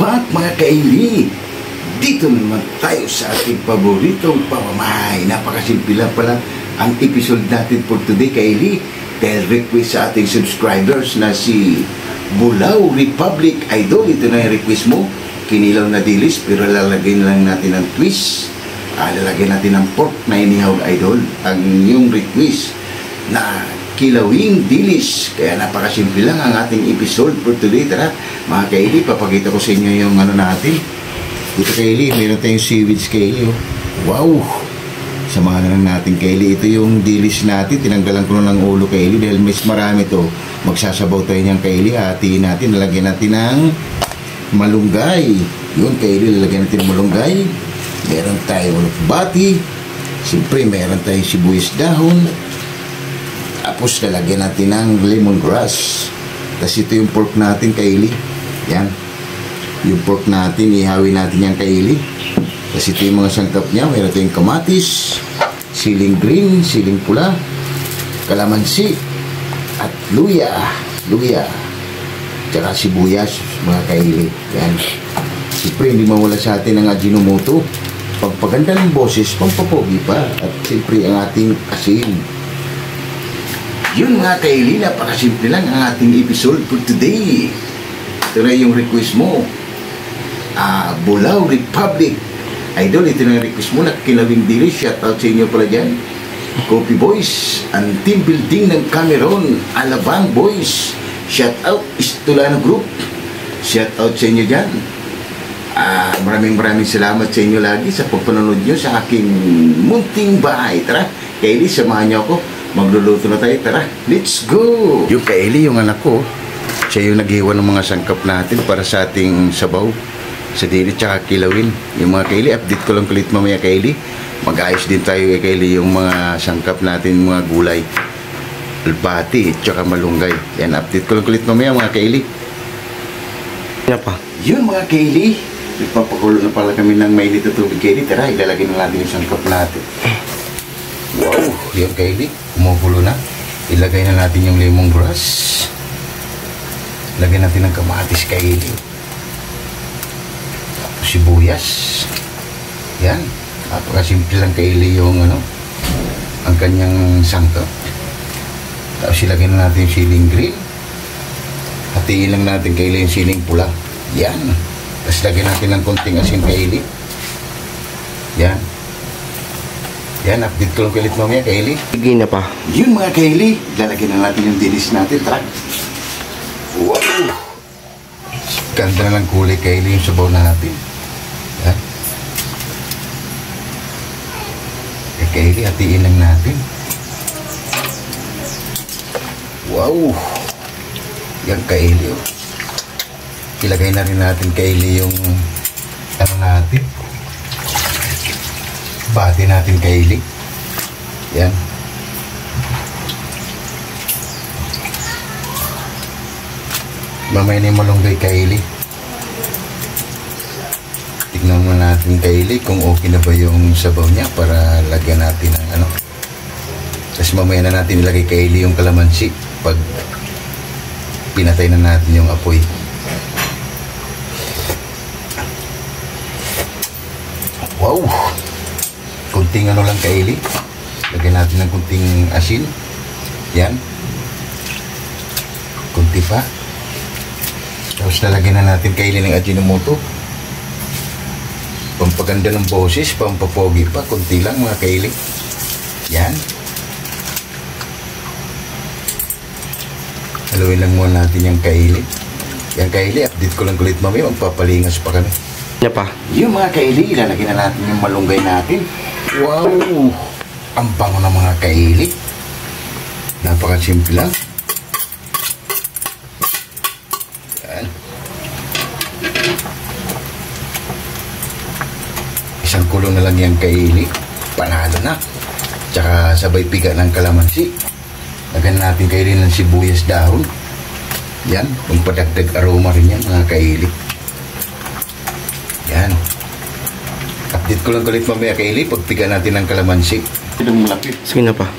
back mga kaili. Dito naman tayo sa ating paboritong pamamahay. Napakasimple lang pala ang episode natin for today kaili. Dahil request sa ating subscribers na si Bulao Republic Idol. Ito na yung request mo. Kinilaw na dilis pero lalagay lang natin ng twist. Lalagay natin ng pork na inihaw idol. Ang yung request na kilawing dilis. Kaya napakasimple lang ang ating episode for today. Tara mga kaili, papakita ko sa inyo yung ano natin. Dito kaili, meron tayong seaweeds kaili. Wow! Samahan na lang natin kaili. Ito yung dilis natin. Tinanggalan ko ng ulo kaili dahil mas marami to. Magsasabaw tayo niyang kaili. Hatiin natin. Lalagyan natin ng malunggay. Yun kaili, lalagyan natin ng malunggay. Meron tayong bati. Siyempre, meron tayong sibuyas dahon. Tapos lalagyan natin ng lemongrass. Tapos ito yung pork natin kaili. Yan. Yung pork natin, ihawin natin yan kaili. Tapos ito yung mga sangkap niya. Meron tayong kamatis, siling green, siling pula, kalamansi, at luya. Luya. Tsaka sibuyas, mga kaili. Yan. Siyempre, hindi mawala sa atin ang Ajinomoto. Pagpaganda ng boses, pampapogi pa. At siyempre, ang ating asin. Yun mga kaili, napakasimple lang ang ating episode for today. Ito na yung request mo. Bulao Republic Idol, ito na yung request mo na kilawing dilis. Shout out sa inyo pala dyan. Coffee Boys, ang team building ng Cameron, Alabang Boys. Shout out, Istulano Group. Shout out sa inyo dyan. Maraming salamat sa inyo lagi sa pagpanonood nyo sa aking munting bahay. Tara, kaili, samahan nyo ako. Magluluto na tayo, tara, let's go! Yung kaili, yung anak ko, siya yung naghiwa ng mga sangkap natin para sa ating sabaw sa dili tsaka kilawin. Yung mga kaili, update ko lang kulit mamaya kaili. Mag-ayos din tayo kaili yung mga sangkap natin, mga gulay, albati tsaka malunggay. Yan, update ko lang kulit mamaya mga kaili. Yan pa. Yun mga kaili, nagpapakulo na pala kami ng mainit na tubig kaili. Tara, ilalagay na natin yung sangkap natin. Wow, yung kaili, kumukulo na. Ilagay na natin yung lemongrass. Lagyan natin ng kamatis kaili. Sibuyas. Yan. Napakasimple lang kaili yung ano, ang kanyang sangkap. Tapos ilagyan na natin yung siling green. Hatiin lang natin kaili yung siling pula. Yan. Tapos lagyan natin ng konting asin kaili. Yan. Yan, update ko lang kalit mamaya, kaili. Sige na pa. Yun mga kaili, lalagyan na natin yung dilis natin, tara. Wow! Ganda na lang kulay kaili yung sabaw natin. Yan. Kaili, hatiin lang natin. Wow! Yan kaili, oh. Ilagay na rin natin kaili yung ano natin. Bati natin kaili. Yan. Mamaya na yung malunggay kaili. Tignan mo natin kaili kung okay na ba yung sabaw niya para lagyan natin ng ano. Tapos mamaya na natin ilagay kaili yung kalamansi pag pinatay na natin yung apoy. Wow! Kunting ano lang kaili. Lagyan natin ng kunting asin. Yan. Kunti pa. Tapos lalagyan na natin kaili ng Ajinomoto. Pampaganda ng boses, pampapogi pa. Kunti lang mga kaili. Yan. Haluin lang muna natin yung kaili. Yan kaili, update ko lang kulit mamaya. Magpapalingas pa kami. Yan pa. Yung mga kaili, ilalagyan na natin yung malunggay natin. Wow! Ang bango ng mga kaili. Napakasimple lang. Yan. Isang kulong na lang yung kaili. Panalo na. Tsaka sabay piga ng kalamansi. Lagyan natin kaili ng sibuyas dahon. Yan. Pagpadagdag aroma rin yan mga kaili. Yan. Update ko lang ulit mamaya kaili pagpiga natin ng kalamansi. Ito malapit. Sige na pa.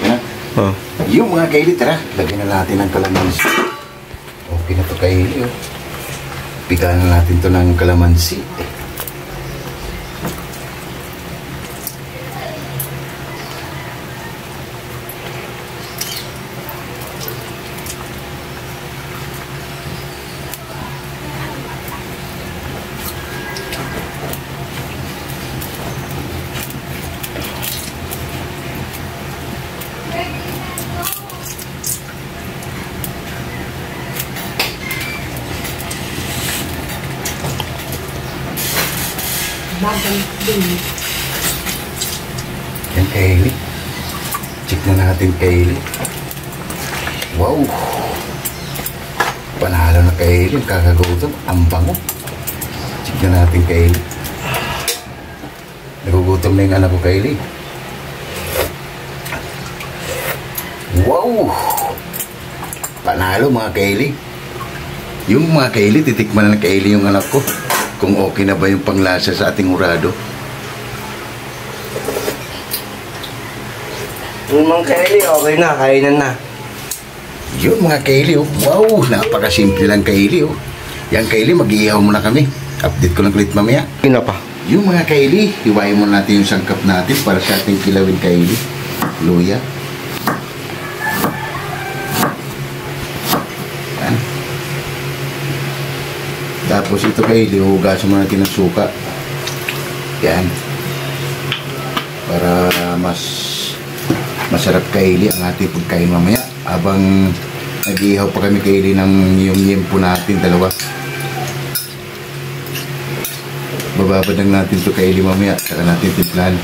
Yan. Oh. Yung mga kaili, tara. Lagyan na natin ng kalamansi. Okay na ito kaili. Oh. Pigaan na natin to ng kalamansi. Yan Kaylee. Check na natin Kaylee. Wow. Panalo na Kaylee. Kakagutom. Ang bango. Check na natin Kaylee. Nagugutom na yung anak ko Kaylee. Wow. Panalo mga Kaylee. Yung mga Kaylee, titikman na ng Kaylee yung anak ko. Kung okay na ba yung panglasa sa ating hurado. Yung mga Kaylee, okay na, kainan na. Yun mga Kaylee, oh. Wow, napakasimple lang Kaylee, oh. Yan Kaylee, mag-iihaw muna kami. Update ko lang ulit mamaya. Yun na pa. Yung mga Kaylee, hiwain muna natin yung sangkap natin para sa ating kilawin Kaylee. Luya. Yan. Tapos ito Kaylee, hugasan muna natin ng suka. Yan. Para masarap Kaylee ang ating pagkain mamaya. Habang nag-ihaw pa kami Kaylee ng yung yempo natin, dalawa. Bababad lang natin ito Kaylee mamaya. Saka natin timplahan.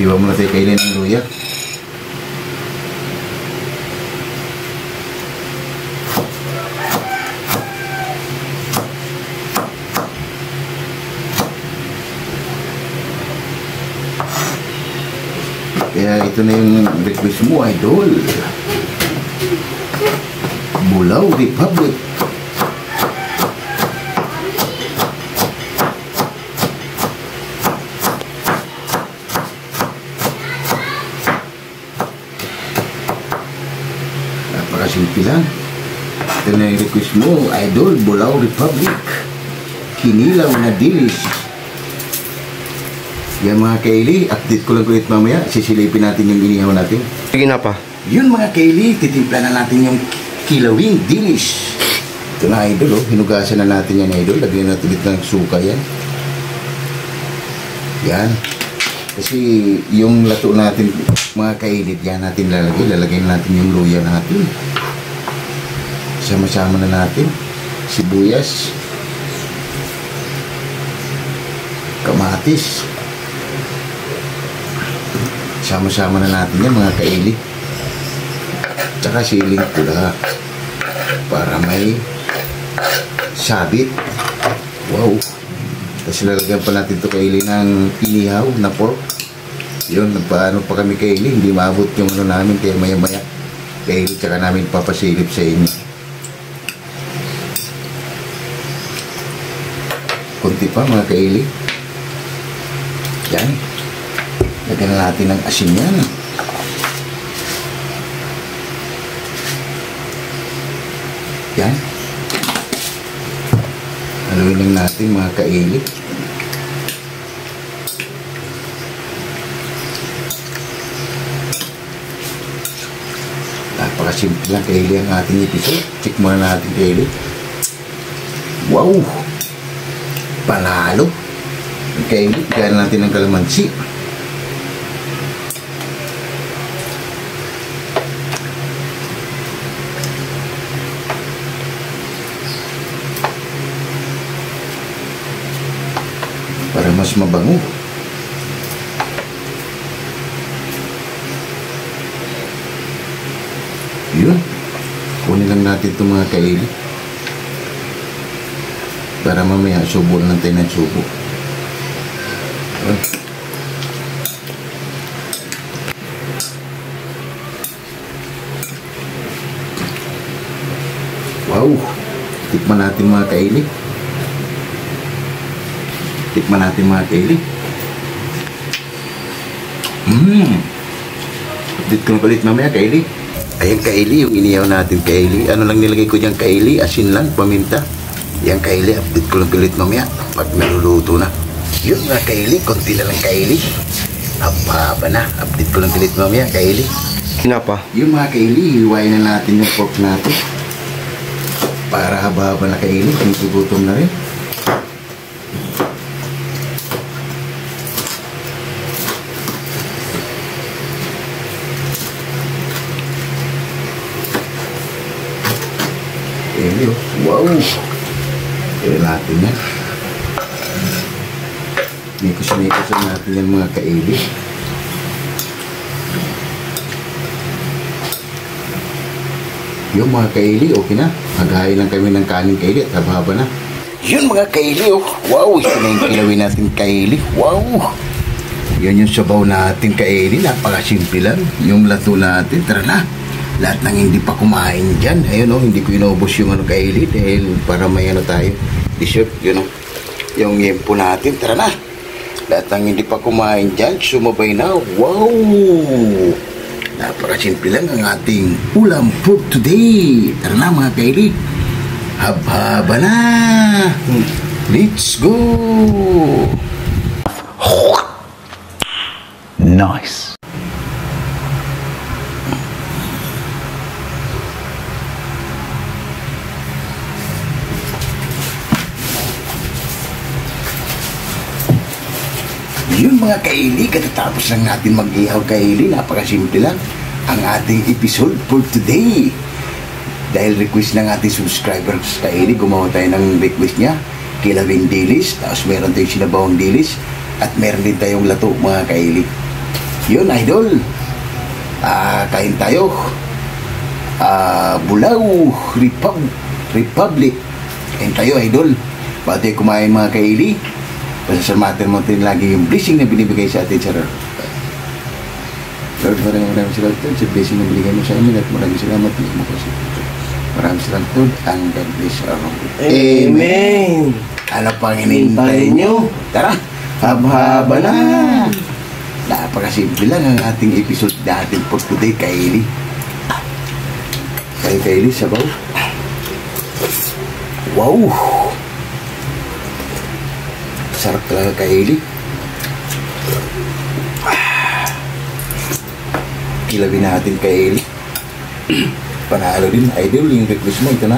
Hiwa muna tayo Kaylee ng luya. Kaya ito na yung request mo, idol. Bulaw Republic. Napakasimple lang. Ito na yung request mo, idol. Bulaw Republic. Kinilaw na dilis. Yan mga Kaylee, update ko lang ulit mamaya. Sisilipin natin yung inihaw natin. Sige na pa. Yun mga Kaylee, titimpla na natin yung kilawing dilis. Ito na idol, oh. Hinugasan na natin yan idol. Lagyan natin ulit ng suka yan. Yan. Kasi yung lato natin mga Kaylee, yan natin lalagay. Lalagyan natin yung luya natin. Sama-sama na natin. Sibuyas. Kamatis. Sama-sama na natin yan mga Kaylee. Tsaka siling pula. Para may sabit. Wow. Tapos lalagyan pa natin ito Kaylee ng inihaw na pork. Yun, paano pa kami Kaylee. Hindi maabot yung ano namin. Kaya maya-maya Kaylee tsaka namin papasilip sa inyo. Kunti pa mga Kaylee. Yan. Lagyan na natin ng asin yan. Yan. Haluin lang natin mga Kaylee. Napakasimple lang Kaylee ang ating episode. Check muna natin Kaylee. Wow! Panalo! Kaylee, kaya natin ng kalamansi. Para mas mabango. Yun. Kunin lang natin itong mga Kaylee. Para mamaya subo na tayo ng subo. Wow. Tikman natin mga Kaylee. Tikman natin mga Kaylee. Update ko na ulit mamaya Kaylee. Ayan kaili, yung iniyaw natin kaili. Ano lang nilagay ko dyan kaili? Asin lang, paminta. Yan kaili, update ko lang ulit mamaya pag naluluto na. Yun mga kaili, konti na lang kaili. Haba na, update ko lang ulit mamaya kaili. Kinapa. Yung mga kaili, hiwain na natin yung pork natin. Para haba-haba na kaili, gutom na rin. Wow! Kaya natin yan. Mikos-mikosan natin yan mga kaili. Yung mga kaili, okay na. Maghahay lang kami ng kanin kaili at haba-haba na. Yun mga kaili, oh. Wow! Ito na yung kilawin natin kaili. Wow! Yan yung sabaw natin kaili. Napakasimple lang. Yung lato natin. Tara na. Lahat ng hindi pa kumain dyan. Ayun o, hindi ko inubos yung ano kaili dahil para may ano tayo. Dessert, yun o. Yung yempo natin. Tara na. Lahat ng hindi pa kumain dyan, sumabay na. Wow! Napakasimple lang ang ating ulam for today. Tara na mga kaili. Haba-haba na. Let's go! Nice. Yun mga kaili, katatapos lang natin mag-ihaw kaili, napakasimple lang ang ating episode for today. Dahil request ng ating subscribers kaili, gumawa tayo ng request niya, kilawin dilis, tapos meron tayong sinabawang dilis, at meron din tayong lato mga kaili. Yun idol, kain tayo. Bulao Republic, kain tayo idol. Bago tayo kumain mga kaili, pasasalamatan mo din lagi yung blessing na binibigay sa atin sa Lord. Lord, maraming salamat Lord sa blessing na binigay mo sa amin at maraming salamat mo kasi. Maraming salamat Lord and God bless our Lord. Amen. Ano pang hinihintay nyo? Tara, haba-haba na. Napakasimple lang ang ating episode natin for today kaili. Kaili, sabaw. Wow! Sarap talaga kaili. Kilawin natin kaili. Panalo din idol yung request mo. Ito na.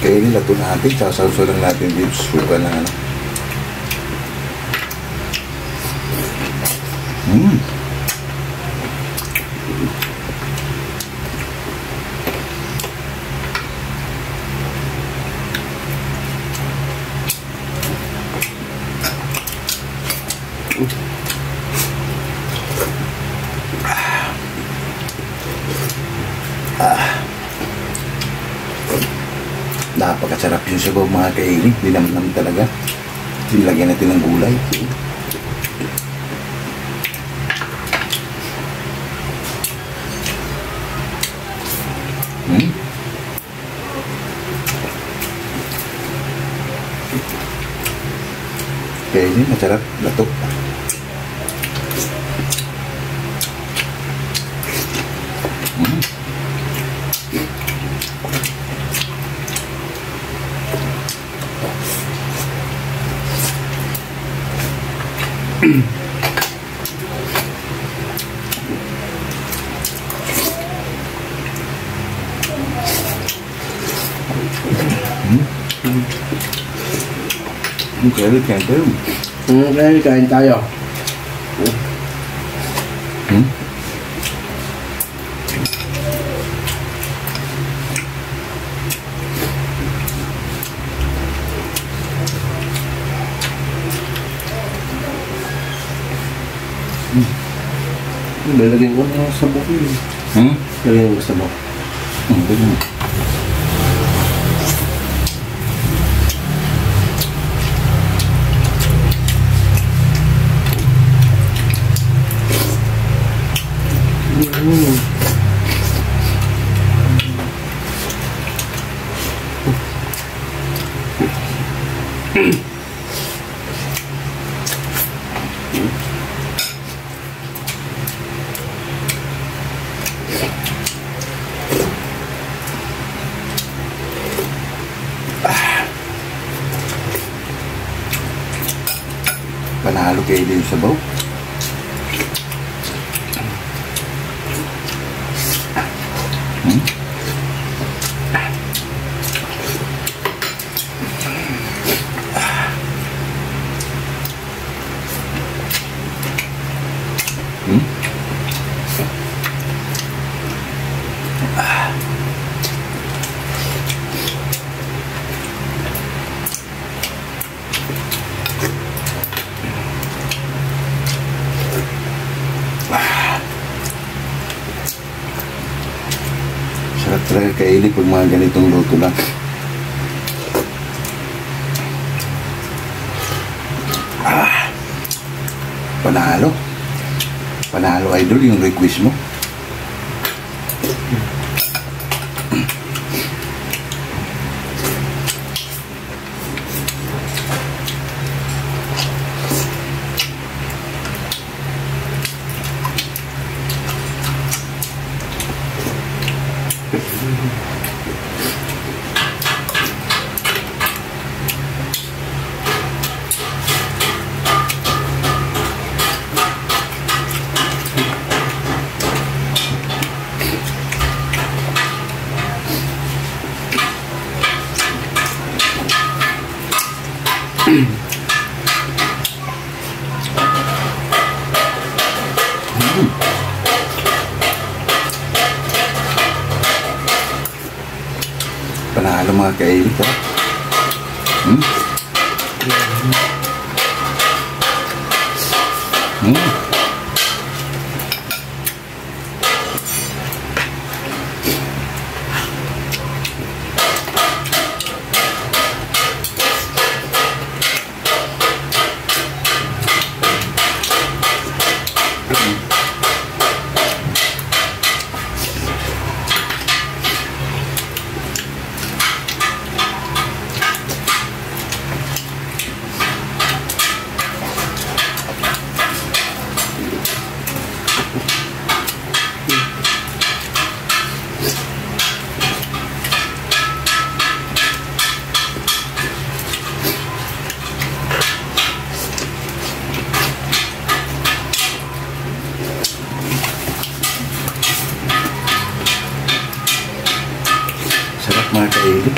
Kaya nilato natin, sasawso lang natin dito suka na ano. Napakasarap yung sabaw mga kaili. Dinamnam talaga. Nilagyan natin ng gulay. Kaya ini masarap. Latok. Kain tayo. Kain tayo. Lalagyan ko ng sabok yun. Lalagyan ko sabok. Panalo kayo din sa sabaw. Sarap talaga kaili pag mga ganitong luto lang. Panalo. Panalo idol yung request mo. Panalo mga kaili ko. Sarap mga kaili.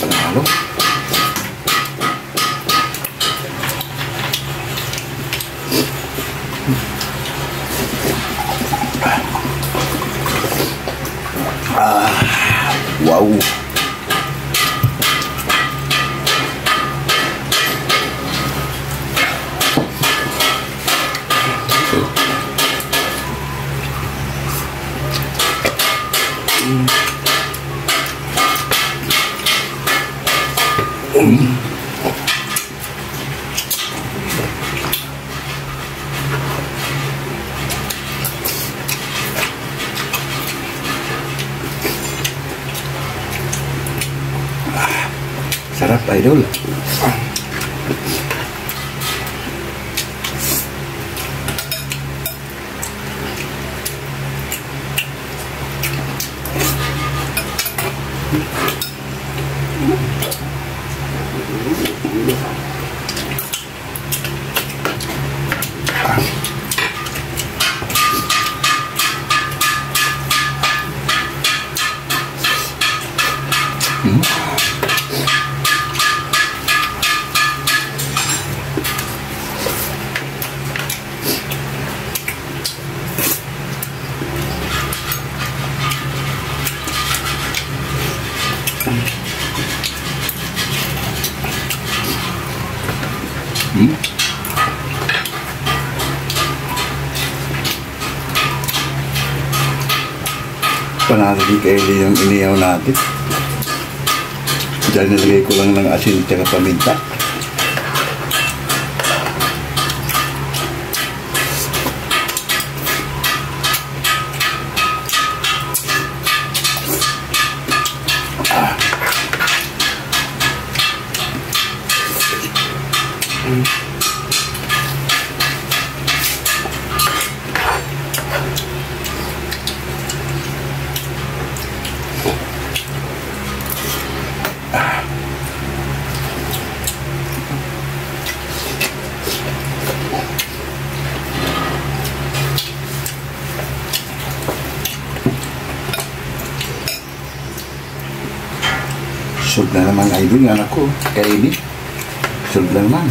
Panalo. Wow. Sarap idol. Panalo din kay Eli yung iniyaw natin. Diyan nilagay ko lang ng asin at paminta. Sold na naman idol ng anak ko. Kaya ini. Sold na naman.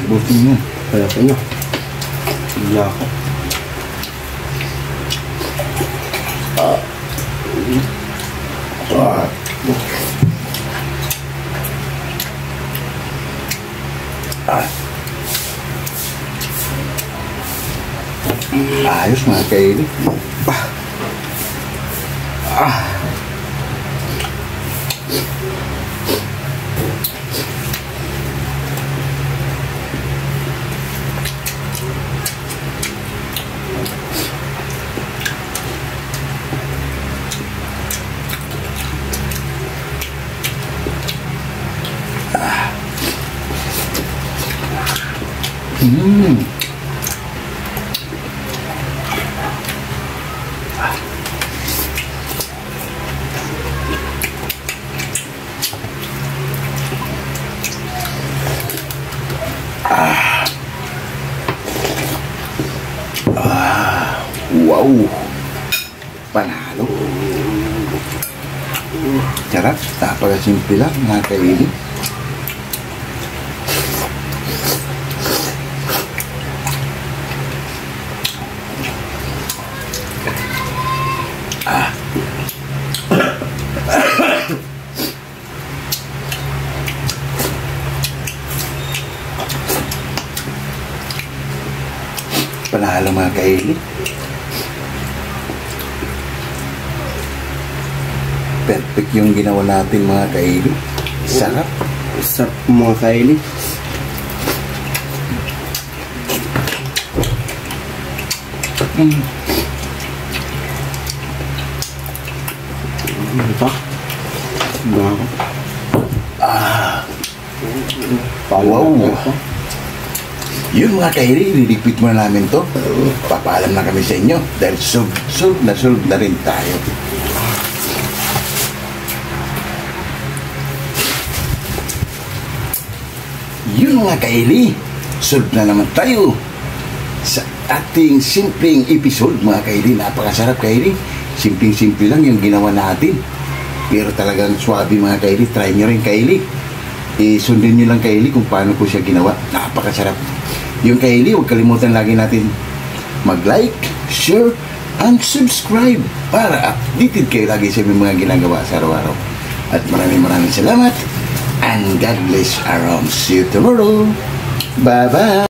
Buti niya. Kaya ko nyo. Iya ako. Ayos mga kaili. Wow, panalo. Sarap, napakasimple lang mga kaili. Panalo mga kaili. Perfect yung ginawa natin mga kaili. Sarap. Sarap mga kaili. Ito. Bago. Wow. Yun mga kaili, repeat mo na namin to. Papaalam na kami sa inyo dahil solve na rin tayo. Yun mga kaili, solve na naman tayo sa ating simpleng episode mga kaili. Napakasarap kaili. Simpleng-simple lang yung ginawa natin. Pero talagang swabe mga kaili. Try nyo rin kaili. Sundin nyo lang kaili kung paano ko siya ginawa. Napakasarap. Yung kaili, huwag kalimutan lagi natin mag-like, share, and subscribe para updated kayo lagi sa mga ginagawa sa araw-araw. At maraming salamat. And God bless around. See you tomorrow. Bye-bye.